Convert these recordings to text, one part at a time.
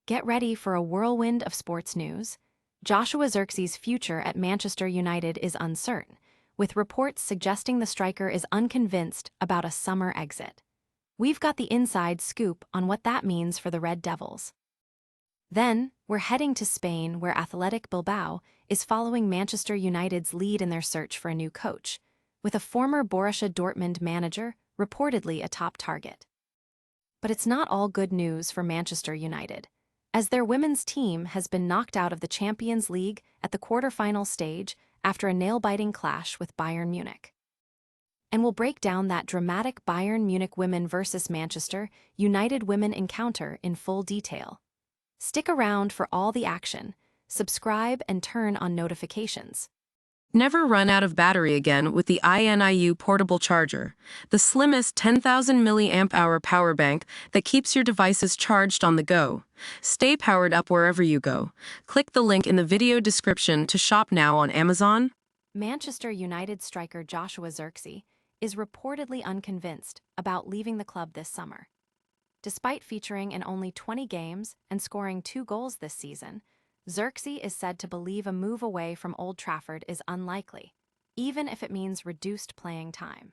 Get ready for a whirlwind of sports news. Joshua Zirkzee's future at Manchester United is uncertain, with reports suggesting the striker is unconvinced about a summer exit. We've got the inside scoop on what that means for the Red Devils. Then, we're heading to Spain, where Athletic Bilbao is following Manchester United's lead in their search for a new coach, with a former Borussia Dortmund manager reportedly a top target. But it's not all good news for Manchester United, as their women's team has been knocked out of the Champions League at the quarter-final stage after a nail-biting clash with Bayern Munich. And we'll break down that dramatic Bayern Munich women versus Manchester United women encounter in full detail. Stick around for all the action, subscribe and turn on notifications. Never run out of battery again with the INIU portable charger, the slimmest 10,000 mAh power bank that keeps your devices charged on the go. Stay powered up wherever you go. Click the link in the video description to shop now on Amazon. Manchester United striker Joshua Zirkzee is reportedly unconvinced about leaving the club this summer. Despite featuring in only 20 games and scoring 2 goals this season, Zirkzee is said to believe a move away from Old Trafford is unlikely, even if it means reduced playing time.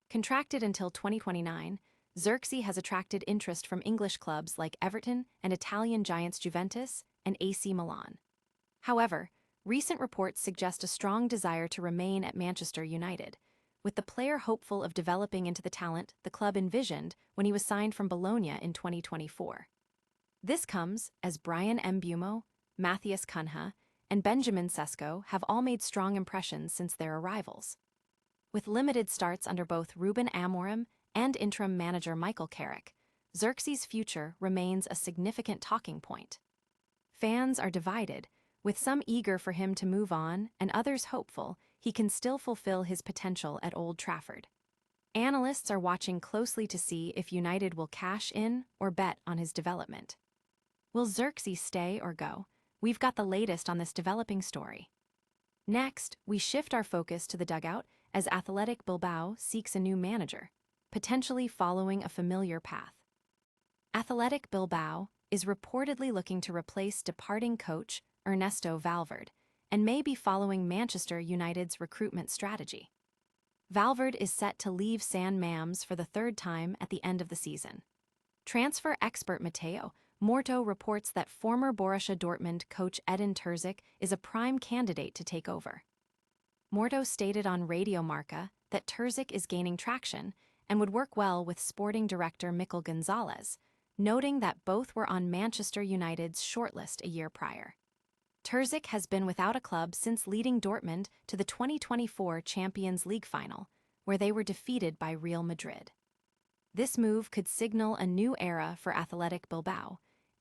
Contracted until 2029, Zirkzee has attracted interest from English clubs like Everton and Italian giants Juventus and AC Milan. However, recent reports suggest a strong desire to remain at Manchester United, with the player hopeful of developing into the talent the club envisioned when he was signed from Bologna in 2024. This comes as Brian Mbeumo, Matthias Cunha, and Benjamin Sesko have all made strong impressions since their arrivals. With limited starts under both Ruben Amorim and interim manager Michael Carrick, Zirkzee's future remains a significant talking point. Fans are divided, with some eager for him to move on and others hopeful he can still fulfill his potential at Old Trafford. Analysts are watching closely to see if United will cash in or bet on his development. Will Zirkzee stay or go? We've got the latest on this developing story. Next, we shift our focus to the dugout as Athletic Bilbao seeks a new manager, potentially following a familiar path. Athletic Bilbao is reportedly looking to replace departing coach Ernesto Valverde and may be following Manchester United's recruitment strategy. Valverde is set to leave San Mamés for the 3rd time at the end of the season. Transfer expert Mateo Morto reports that former Borussia Dortmund coach Edin Terzic is a prime candidate to take over. Morto stated on Radio Marca that Terzic is gaining traction and would work well with sporting director Mikel Gonzalez, noting that both were on Manchester United's shortlist a year prior. Terzic has been without a club since leading Dortmund to the 2024 Champions League final, where they were defeated by Real Madrid. This move could signal a new era for Athletic Bilbao,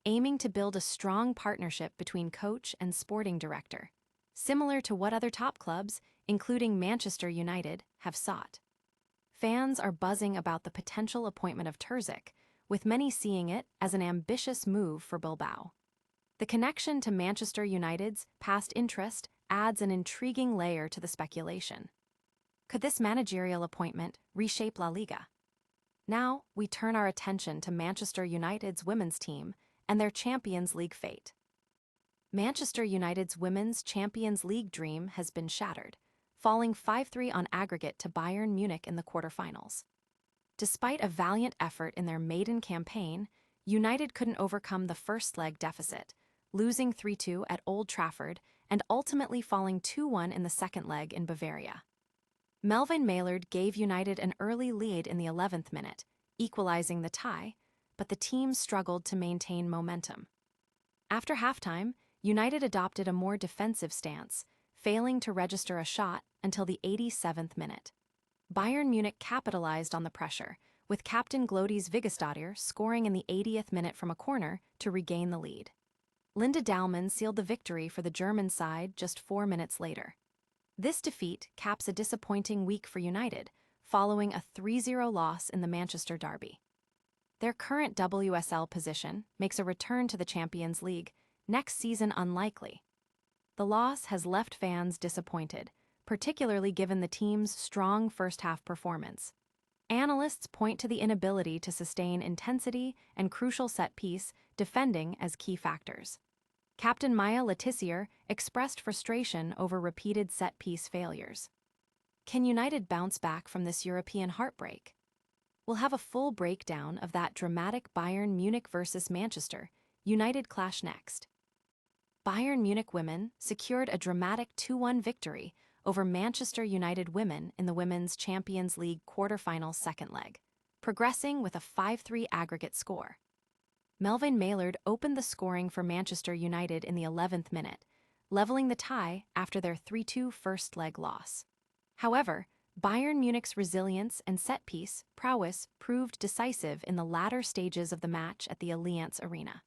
aiming to build a strong partnership between coach and sporting director, similar to what other top clubs, including Manchester United, have sought. Fans are buzzing about the potential appointment of Terzic, with many seeing it as an ambitious move for Bilbao. The connection to Manchester United's past interest adds an intriguing layer to the speculation. Could this managerial appointment reshape La Liga? Now, we turn our attention to Manchester United's women's team and their Champions League fate. Manchester United's women's Champions League dream has been shattered, falling 5-3 on aggregate to Bayern Munich in the quarterfinals. Despite a valiant effort in their maiden campaign, United couldn't overcome the first leg deficit, losing 3-2 at Old Trafford and ultimately falling 2-1 in the second leg in Bavaria. Melvin Maillard gave United an early lead in the 11th minute, equalizing the tie, but the team struggled to maintain momentum. After halftime, United adopted a more defensive stance, failing to register a shot until the 87th minute. Bayern Munich capitalized on the pressure, with captain Glodis Vigasdottir scoring in the 80th minute from a corner to regain the lead. Linda Dahlmann sealed the victory for the German side just 4 minutes later. This defeat caps a disappointing week for United, following a 3-0 loss in the Manchester derby. Their current WSL position makes a return to the Champions League next season unlikely. The loss has left fans disappointed, particularly given the team's strong first-half performance. Analysts point to the inability to sustain intensity and crucial set-piece defending as key factors. Captain Maya Letizier expressed frustration over repeated set-piece failures. Can United bounce back from this European heartbreak? We'll have a full breakdown of that dramatic Bayern Munich versus Manchester United clash next. Bayern Munich women secured a dramatic 2-1 victory over Manchester United women in the Women's Champions League quarter-final second leg, progressing with a 5-3 aggregate score. Melvin Maillard opened the scoring for Manchester United in the 11th minute, leveling the tie after their 3-2 first leg loss. However, Bayern Munich's resilience and set-piece prowess proved decisive in the latter stages of the match at the Allianz Arena.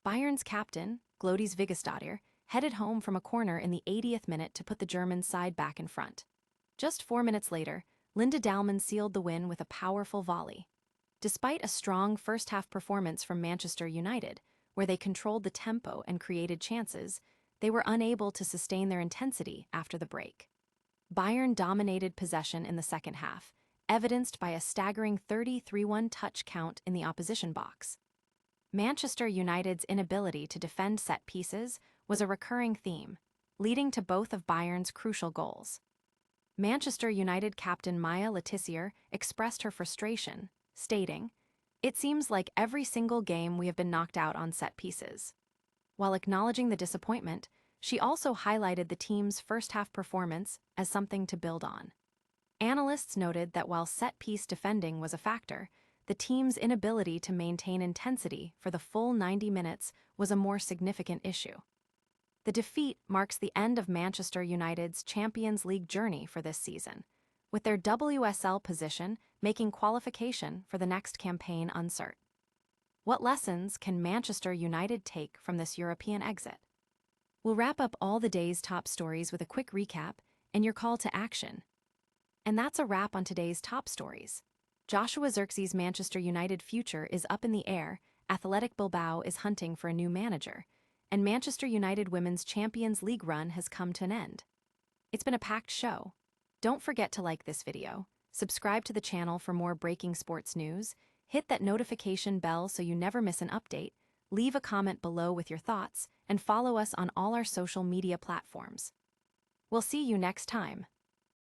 Bayern's captain, Glodis Vigestadter, headed home from a corner in the 80th minute to put the German side back in front. Just 4 minutes later, Linda Dalman sealed the win with a powerful volley. Despite a strong first-half performance from Manchester United, where they controlled the tempo and created chances, they were unable to sustain their intensity after the break. Bayern dominated possession in the second half, evidenced by a staggering 30-3-1 touch count in the opposition box. Manchester United's inability to defend set pieces was a recurring theme, leading to both of Bayern's crucial goals. Manchester United captain Maya Letizier expressed her frustration, stating, "It seems like every single game we have been knocked out on set pieces." While acknowledging the disappointment, she also highlighted the team's first-half performance as something to build on. Analysts noted that while set-piece defending was a factor, the team's inability to maintain intensity for the full 90 minutes was a more significant issue. The defeat marks the end of Manchester United's Champions League journey for this season, with their WSL position making qualification for the next campaign uncertain. What lessons can Manchester United take from this European exit? We'll wrap up all the day's top stories with a quick recap and your call to action. And that's a wrap on today's top stories. Joshua Zirkzee's Manchester United future is up in the air, Athletic Bilbao is hunting for a new manager, and Manchester United Women's Champions League run has come to an end. It's been a packed show. Don't forget to like this video, subscribe to the channel for more breaking sports news, hit that notification bell so you never miss an update, leave a comment below with your thoughts, and follow us on all our social media platforms. We'll see you next time.